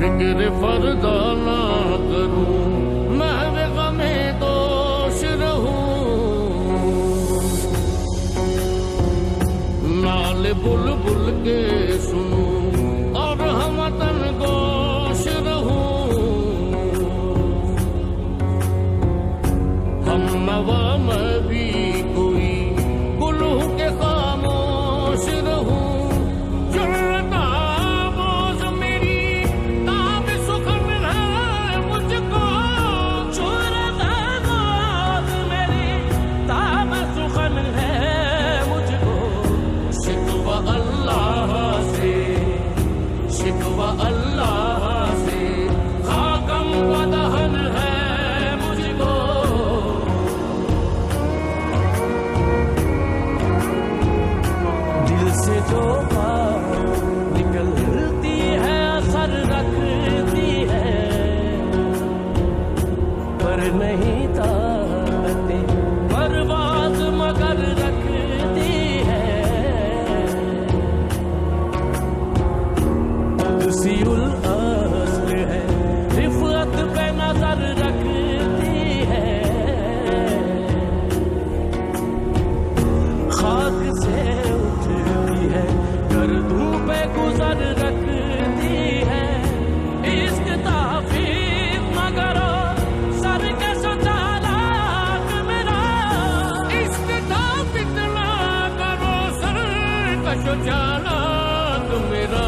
फिक्र फरदा ना करूं, महवे गमे दोष रहूं। नाल बुलबुल के सुनूं और हमतन गोश रहूं। हम नवा मैं भी कोई गुलू के खामोश रहूं। से जो बात निकलती है असर रखती है, पर नहीं ताकते बर्बाद मगर रखती है। कुदसियुल अस्ल है, रिफअत पे नजर रखती है। खाक से गुजर रखती है। इश्क ताफीज न करो सर के सजालात मेरा। इश्क ताफीज न करो सर के सजालात मेरा।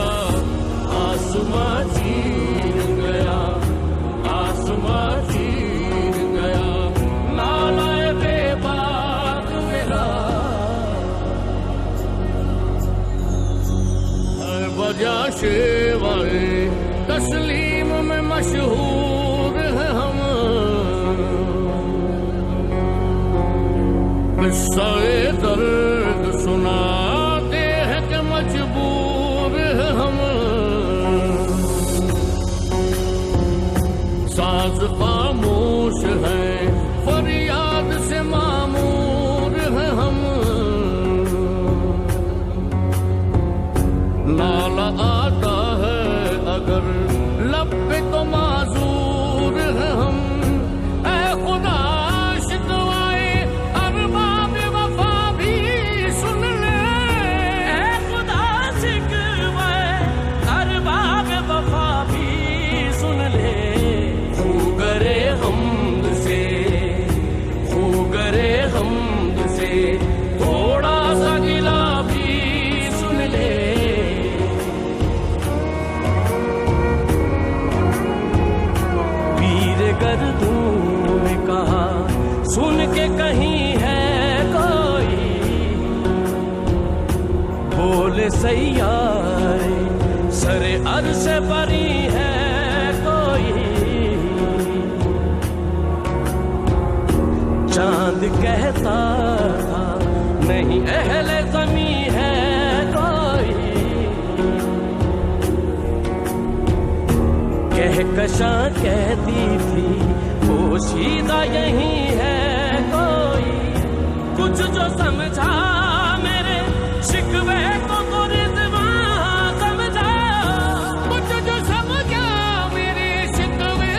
आसमां चीर गया, आसमां चीर गया, नालाए बेबाक मेरा। वजह शेवाए तस्लीम में मशहूर है हम। किस्सा-ए दर्द सुनाते हैं कि मजबूर है हम। साज खामोश है, फरियाद से मामूर है हम। नाला आता है अगर लब पे तो माजूर है हम। ऐ खुदा शिकवाए अरबाब वफा भी सुन ले। ऐ खुदा शिकवाए अरबाब वफा भी सुन ले। खूगरे हमद से, खूगरे हमद से थोड़ा सा गिला भी सुन ले। गर्दूं ने कहा सुन के कहीं है कोई, बोले सैयारे सरे अर्श परी है कोई। चांद कहता था नहीं अहले ज़मी है कोई। कहकशां कहती थी पोशीदा यही है कोई। कुछ जो समझा मेरे शिकवे को तो रिज़वा समझा। कुछ जो समझा मेरे शिकवे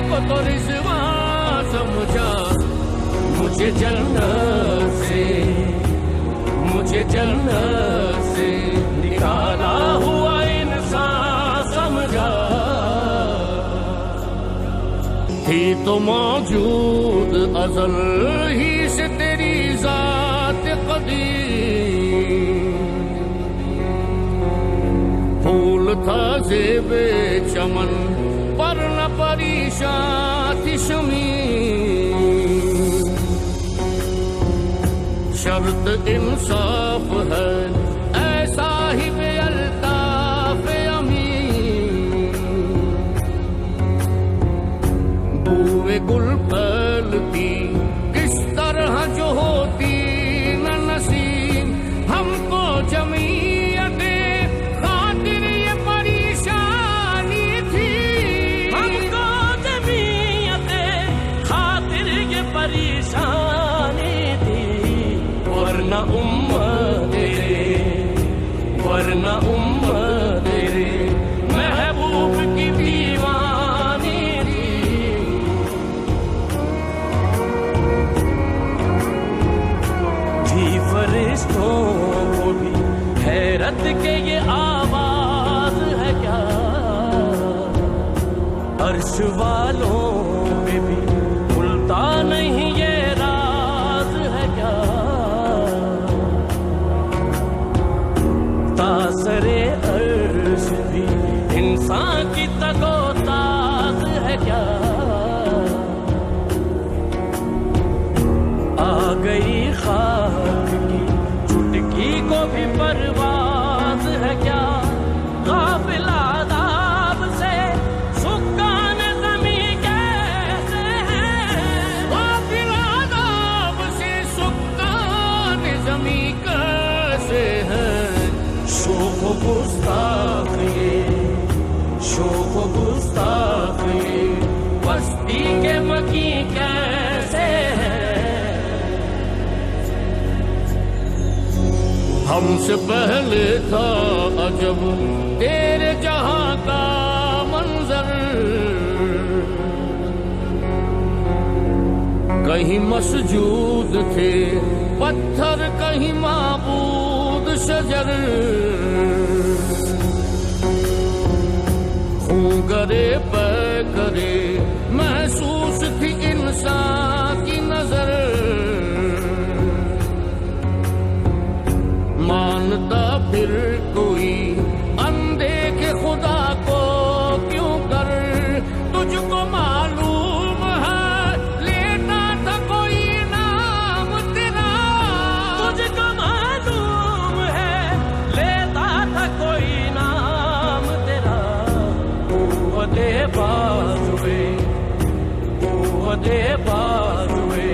को तो रिज़वा समझा। मुझे जन्नत से, मुझे जन्नत से निकाला हुआ इंसान समझा। थी तो मौजूद अज़ल ही से तेरी ज़ात क़दीम। फूल था ज़ेबे चमन पर न परेशान थी शमीम। शर्त इंसाफ है ऐसा ही बेअल्ताफ़ अमीन। बूए गुल फैलती किस तरह जो होती न नसीम। हमको जमीयते खातिर ये परेशानी थी। हमको जमीयते खातिर ये परेशानी थी। वरना उम्मत तेरे अर्श वालों में भी खुलता नहीं ये राज है क्या, तासरे अर्श भी इंसान की तगोताज है क्या, आ गई खाक की चुटकी को भी परवाज है क्या, गाफिल आदाब से सुक्कान ज़मीं कैसे हैं, गाफिल आदाब से सुक्कान ज़मीं कैसे हैं, शोख गुस्ताख ये, शोख गुस्ताख ये बस्ती के मकी कैसे हैं। हमसे पहले था अजब तेरे जहां का मंजर, कहीं मसजूद थे पत्थर कहीं माबूद शजर, खून करे पे करे महसूस थी इंसान की नजर, मानता फिर कोई अनदेखे खुदा को क्यों कर, तुझको मालूम है लेता था कोई नाम तेरा, तुझको मालूम है लेता था कोई नाम तेरा, कुव्वते बाजुए, कुव्वते बाजुए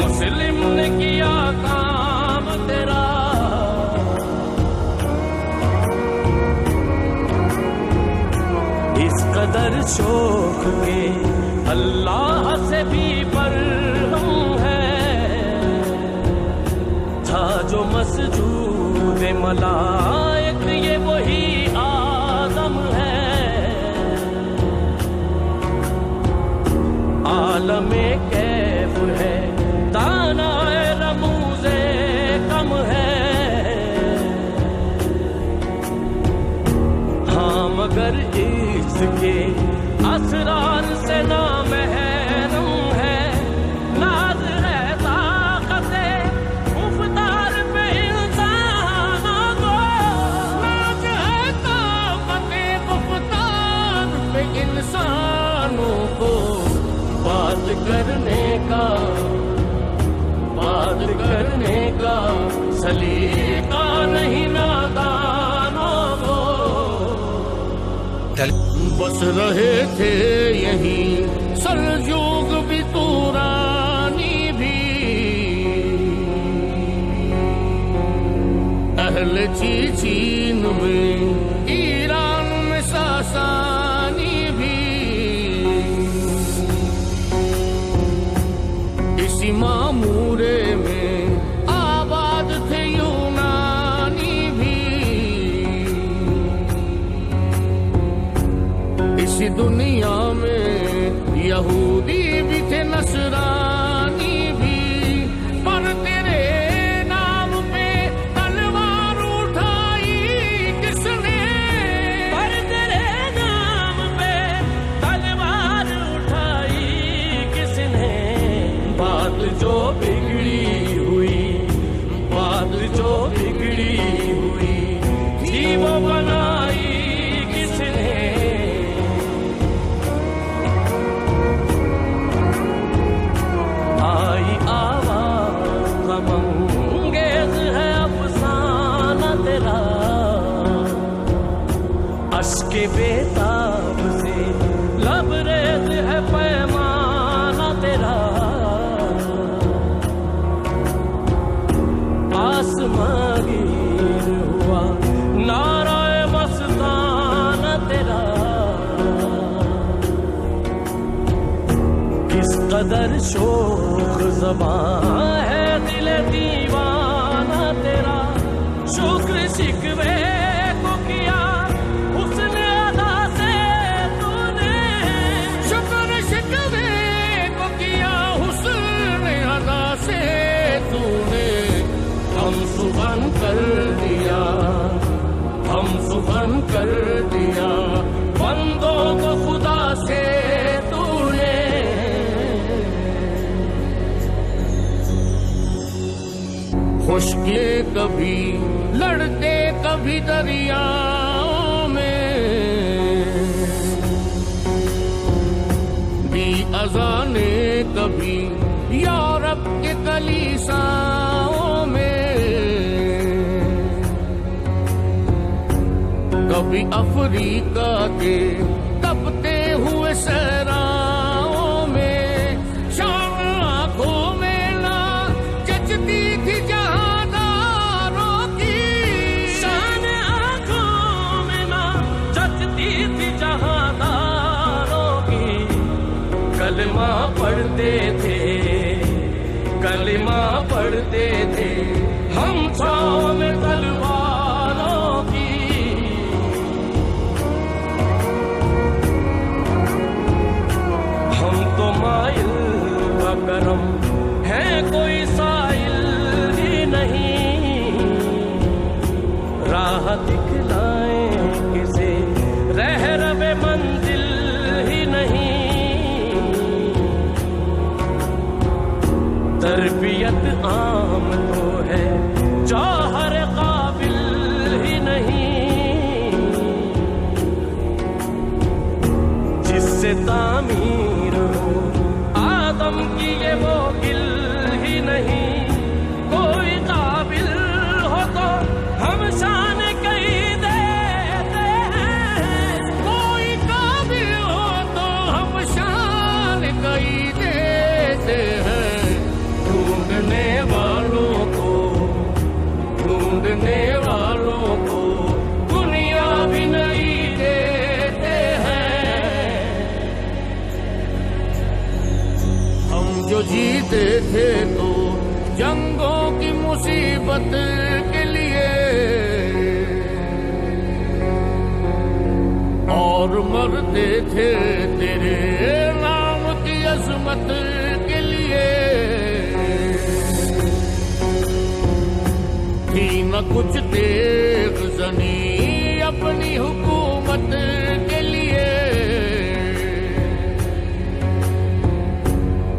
मुस्लिम ने किया काम तेरा, इस कदर शौक के अल्लाह से भी बरहम है, था जो मसजूद मलाइक ये वही आदम है, आलमे कैफ है दानाए रमूज़े कम है, हाँ मगर इसके असरार से ना महरूम है, नाज है ताकते मुफ्तार पे इंसानों को, नाज है ताकते मुफ्तार पे इंसानों को, बात करने का, बात करने का सलीका नहीं नादानों को, बस रहे थे यहीं सलजूक भी तुरानी भी, अहले चीन में ईरान में सासानी भी, इसी मामूरे में आबाद थे यूनानी भी, इसी दुनिया में यहूदी भी थे नसरानी भी, पर तेरे नाम पे तलवार उठाई किसने, पर तेरे नाम पे तलवार उठाई किसने, बात जो बिगड़ी हुई, बात जो बिगड़ी हुई थी वो बनाई किसने, आई आवाज गमंगेज है अफसाना तेरा, अश्के बेताब से लबरेज है पैमाना तेरा, आसमां गिर हुआ नाराए मस्ताना तेरा, किस कदर शोख ज़बां है दिल दीवाना तेरा, शुक्र शिकवे को किया उसने अदा से तूने, शुक्र शिकवे को किया हुस्न अदा से तूने, हम सुबह कर दिया, हम सुबह कर दिया बंदों को खुदा से मुश्किलें कभी लड़ते कभी दरियाओं में, दी अज़ाने कभी यूरोप के कलीसाओं में, कभी अफ्रीका के तपते हुए सहराओं में, शाम आंखों में ना जचती थी जहादारों की, शान आंखों में ना जचती थी जहादारों की। कलमा पढ़ते थे, कलमा पढ़ते थे हम छाँव में तलवारों की। हम तो माइल का करम है, कोई साइल ही नहीं, राह दिखलाए किसे रह रवे मंजिल ही नहीं। तरबियत आम तो है जौहर काबिल ही नहीं, जिससे तामीर हो आदम की ये वो गिल ही नहीं। कोई काबिल हो तो हम शान कहीं देते हैं, कोई काबिल हो तो हम शान कहीं देते हैं। ढूंढने वालों को, ढूंढने वालों को दुनिया भी नहीं देते हैं। हम जो जीते थे तो जंगों की मुसीबत के लिए, और मरते थे तेरे नाम की अजमत के लिए। थी न कुछ तेग जनी अपनी हुकूमत के लिए,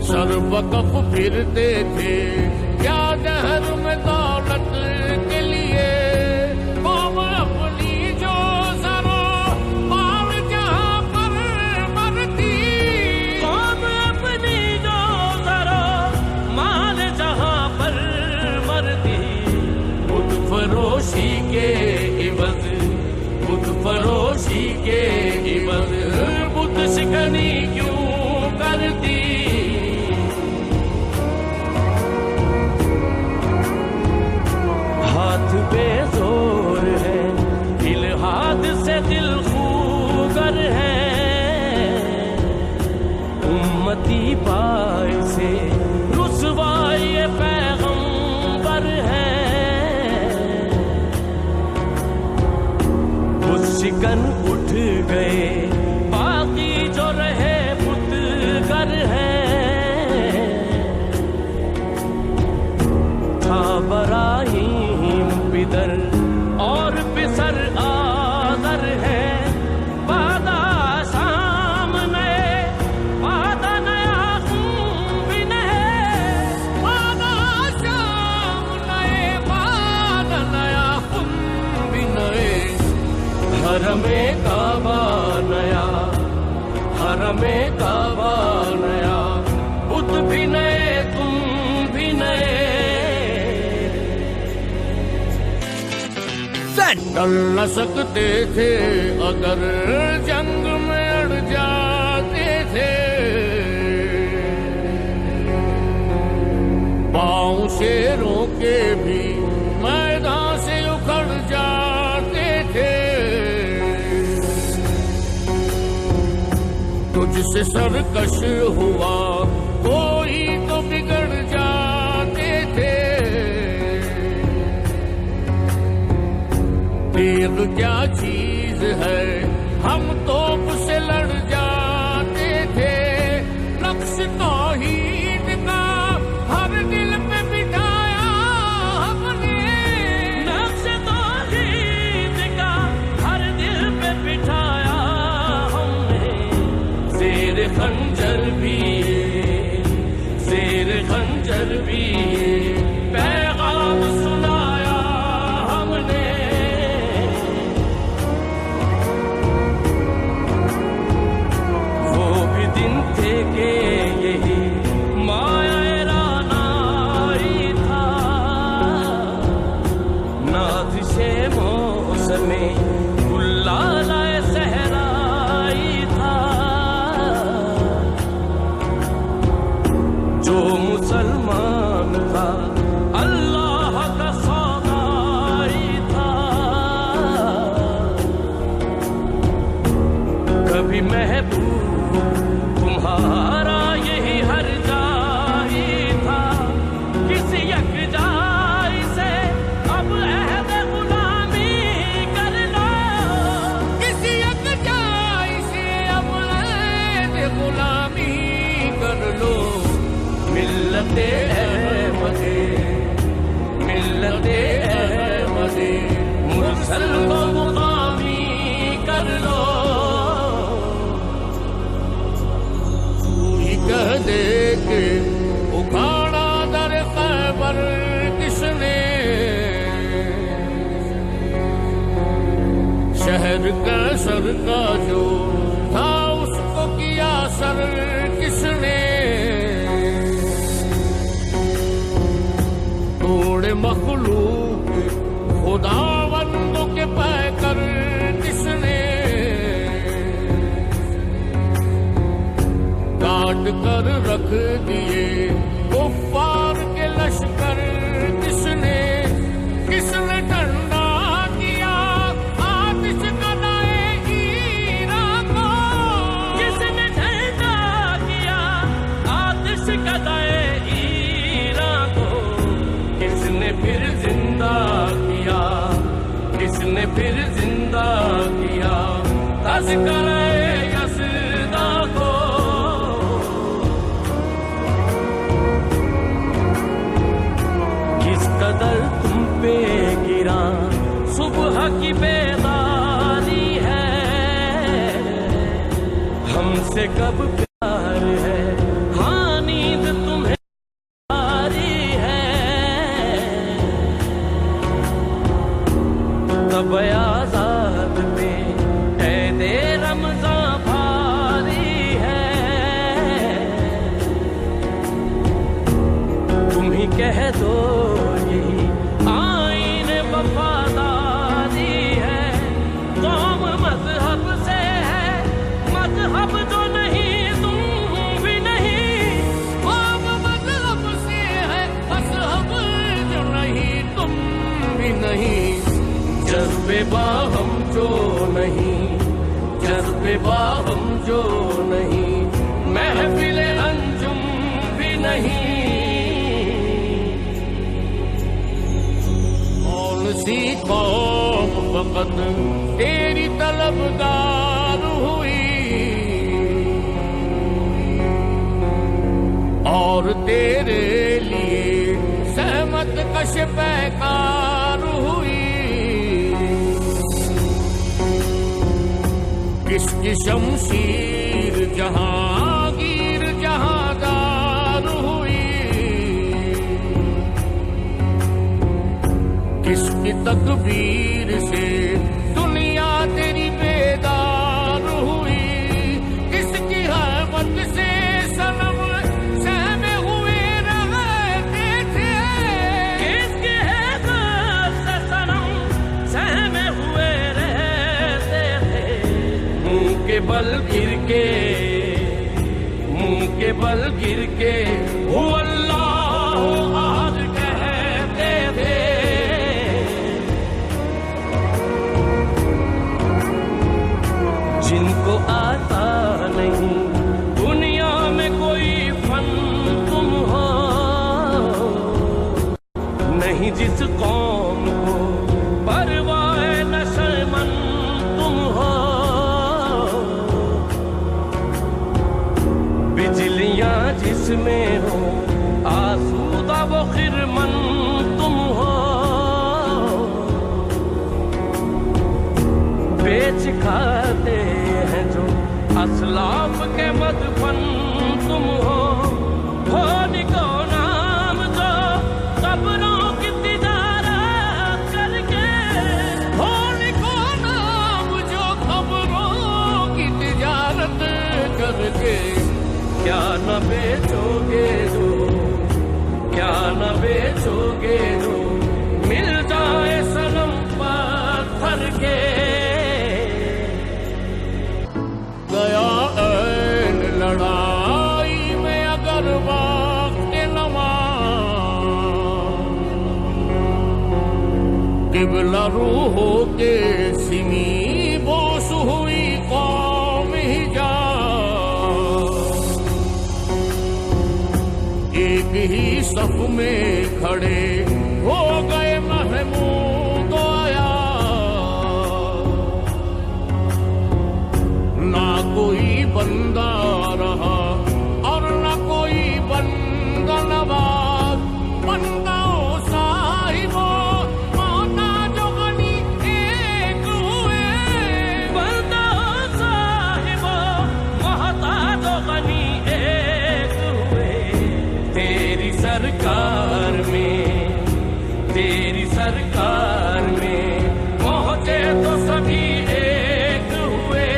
सर वक़फ़ फिरते थे क्या जहर में दौलत के लिए। कौम अपनी जो ज़रा माल जहाँ पर मरती, कौम अपनी जो जरा माल जहाँ पर मरती, बुत फरोशी के इवज़, बुत फरोशी के इवज़ बुत शिकनी क्यों करती। हाथ बेजोर है, इल्हाद से दिल खूगर है, उम्मती पाए से रुसवाई पैगंबर है। बुत शिकन उठ गए, बाकी जो रहे बुतगर है। था बराहीम पिदर और पिसर आदर है, वादा शाम नए, वादा नया भी नए, वादा शाम नए, वादा नया भी नए। हरमे काबा नया, हरमे काबा नया, बुत भी नए तुम भी नए। टल न सकते थे अगर जंग में अड़ जाते थे, पाँव शेरों के भी मैदान से उखड़ जाते थे। तुझसे सरकश हुआ कोई तो बिगड़ जाते थे। तेग क्या चीज है हम तोप से लड़ जाते थे। नक्श तौहीद का हर दिल पे बिठाया हमने, नक्श तौहीद का हर दिल पे बिठाया हमने। ज़ेर खंजर भी, ज़ेर खंजर भी पैगाम सुन के यही माया रानाई था, नाज़िशे मौसमे गुल्लालाए सहराई था। जो मुसलमान था अल्लाह का सौगाई था, कभी महबूब तुम्हारा यही हर जाई था। किसी यकजाई से अब अहद गुलामी कर लो, किसी यकजाई से अब अहद गुलामी कर लो। मिल्लते अहमदे, मिल्लते अहमदे, मुरसल को मुकामी कर लो। कह दे के उखाड़ा दर खैबर किसने, शहर का सर का जो था उसको किया सर किसने। तोड़े मखलूक खुदावंदों के पैकर किसने, काट कर रख दिए कुफ्फार के लश्कर किसने। किसने ठंडा किया आतिश कदाए ईरान को, किसने ठंडा किया आतिश कदाए ईरान को। किसने फिर जिंदा किया, किसने फिर जिंदा किया तज़किरे यज़दा को। किस कदर तुम पे गिरा सुबह की बेदारी है, हमसे कब प्यार है, हाँ नींद तुम्हें आ रही है। तब आजाद पे कैदे रमज़ान भारी है, तुम ही कह दो यही आईन वफादारी है। कौम मजहब से है, मजहब जो नहीं तुम भी नहीं। कौम मजहब से है, मजहब जो नहीं तुम भी नहीं। जज्बे बाहम जो नहीं, जज्बे बाहम जो नहीं, महफिल अंजुम भी नहीं। कौन सी कौम फकत तेरी तलबगार हुई, और तेरे लिए सहमत कश पैकार हुई। किसकी शमशीर जहांगीर जहांदार हुई, किसकी तकबीर से दुनिया तेरी बेदार हुई। किसकी रहमत से सनम सहमे हुए रहते थे, किसकी रहमत से सनम सहमे हुए रहते थे। मुंह के बल गिर के, मुंह के बल गिर के हु अल्लाह अहद कहते थे। जिनको आता नहीं दुनिया में कोई फन तुम हो, नहीं जिस कौम को परवाए नशेमन तुम हो। बिजलियां जिसमें हो आसूदा वो खिरमन तुम हो। बेच खाते हैं जो असलाफ के मदफन तुम हो। निको नाम जो कब्रों की तिजारत करके, निको नाम जो खबरों की तिजारत करके। क्या न बेचोगे जो, क्या न बेचोगे जो, मिल जाए सनम पत्थर के। गया ऐन लड़ाई में अगर वक्त नवा, किबला रूहो के सिमी बोस हुई कौम हिजा, एक ही सफ में खड़े हो गए महमूद आया, ना कोई बंदा रहा और ना कोई बंदा नवाज। बंदा ओ साहिबो मौता जो गनी एक हुए, बंदा ओ साहिबो मौता जो गनी एक हुए। तेरी सरकार में, तेरी सरकार में पहुंचे तो सभी एक हुए।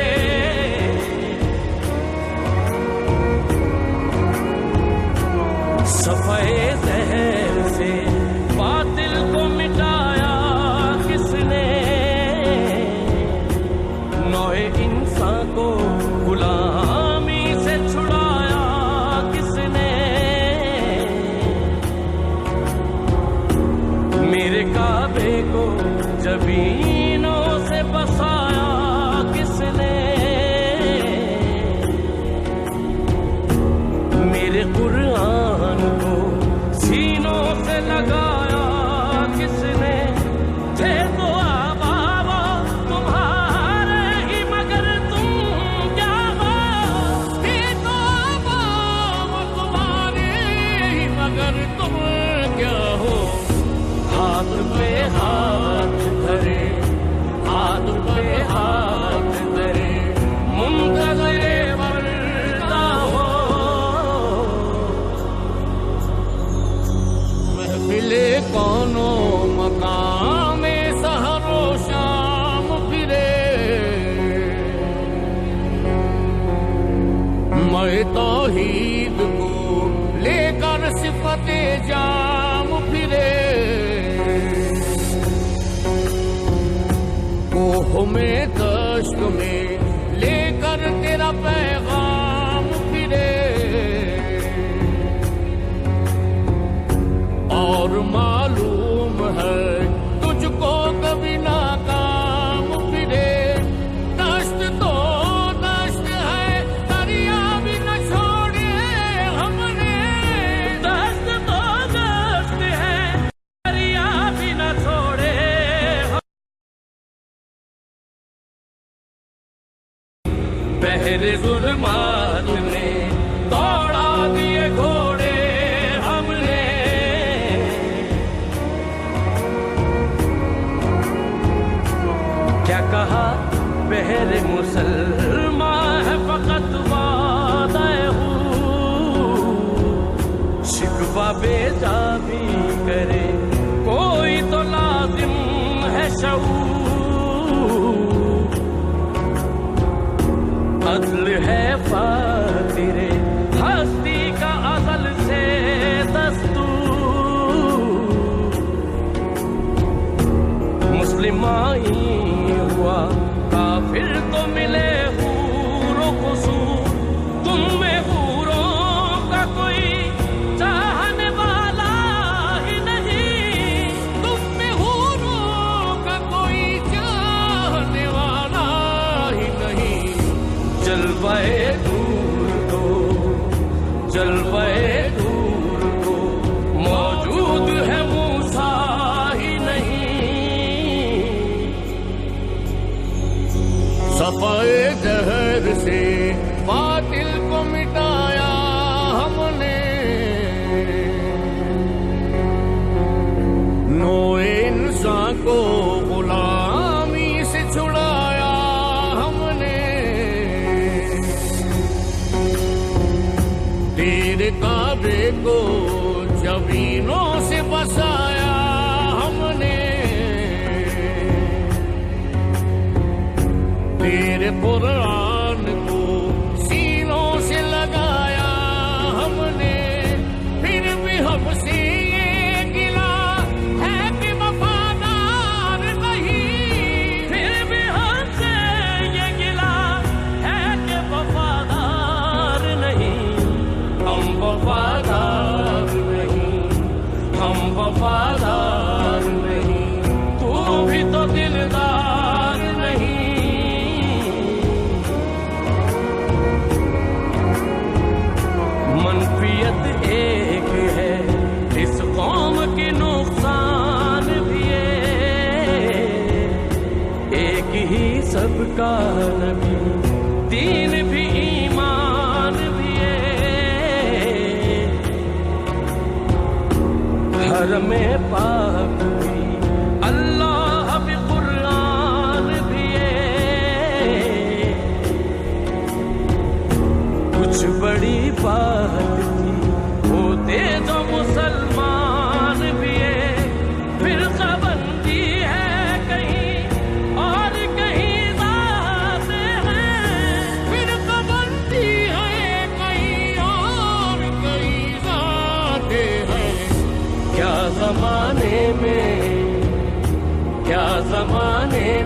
सफाए जहर से बातिल को मिटाया किसने, नौए इंसान को गुलामी से छुड़ाया किसने। मेरे काबे को जबीनों से बसाया किसने, मेरे कुरान को सीनों से लगाया किसने। थे तो आबाबा तुम्हारे ही मगर तुम क्या हो, थे तो आबाब तुम्हारे ही मगर तुम क्या हो। हाथ पे हाथ धरे, हाथ पे हाथ धरे, मुंतज़िरे वर्दा हो। महफिले कौनो मकाम में सहरो शाम फिरे, मैं तौहीद को लेकर सिफते जाम फिरे। कोह में दश्त में लेकर तेरा पैगाम फिरे, और मालूम है तुझको कभी नाकाम फिरे। दश्त तो दश्त है, दरिया भी न छोड़े हमने, दस्त तो दस्त है, दरिया भी न छोड़े। बहरे जुल्मात में दौड़ा दिए घोड़े हमने, क्या कहा बहरे मुसलमान है फकत वादा हूँ। शिकवा बेजा भी करे कोई तो लाजिम है शऊर। अदल है फातिरे हस्ती का अज़ल से दस्तूर। मुस्लिमाई हुआ काफिर तो मिले हूरो कुसूर। तुम में हूरों का कोई चाहने वाला ही नहीं, तुम में हूरों का कोई चाहने वाला ही नहीं। जलवाए दूर को, जलवाए दूर को मौजूद है मूसा ही नहीं। सफाए जहर से बातिल को मिटाया हमने, नोए इंसान को गुलामी से छुड़ाया हमने। तेरे काबे को जबीनों से बसाया हमने, तेरे कुरान को सीनों से लगाया में पाक भी, अल्लाह भी कुरान भी है। कुछ बड़ी बात थी होते जो मुसलमान भी है, फिर बंदी है कहीं और कहीं जाते हैं, फिर बंदी है कहीं और कहीं जाते हैं। क्या जमाने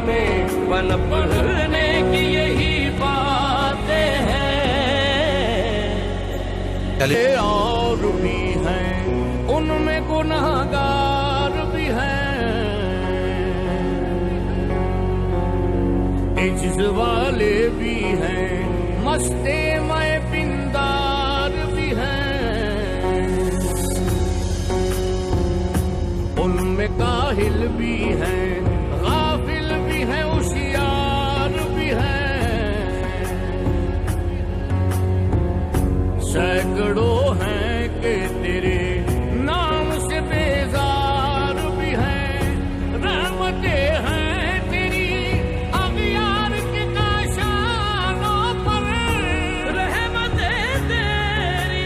में पनपने की यही बातें हैं। चले और भी हैं उनमें गुनाहगार भी हैं, इज्ज वाले भी हैं, मस्ते मैं पिंदार भी हैं, उनमें काहिल भी हैं, गाफिल भी हैं, होशियार भी हैं, सैकड़ों हैं कि तेरे नाम से बेजार भी हैं, रहमतें हैं तेरी अगियार के काशानों पर, रहमतें तेरी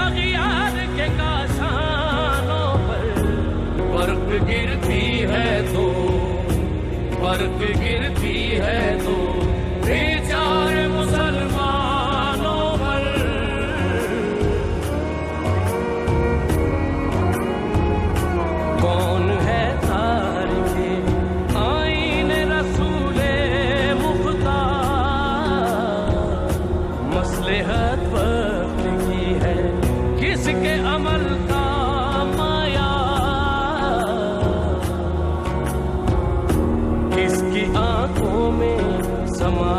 अगियार के काशानों पर। बर्फ गिरती है तो, बर्फ गिरती है तो बेचारे मुसलमानों पर। कौन है तारिके आईन रसूले मुख्तार, मसलहत वक्त की है किसके अमल का माया, किसकी आंखों में समा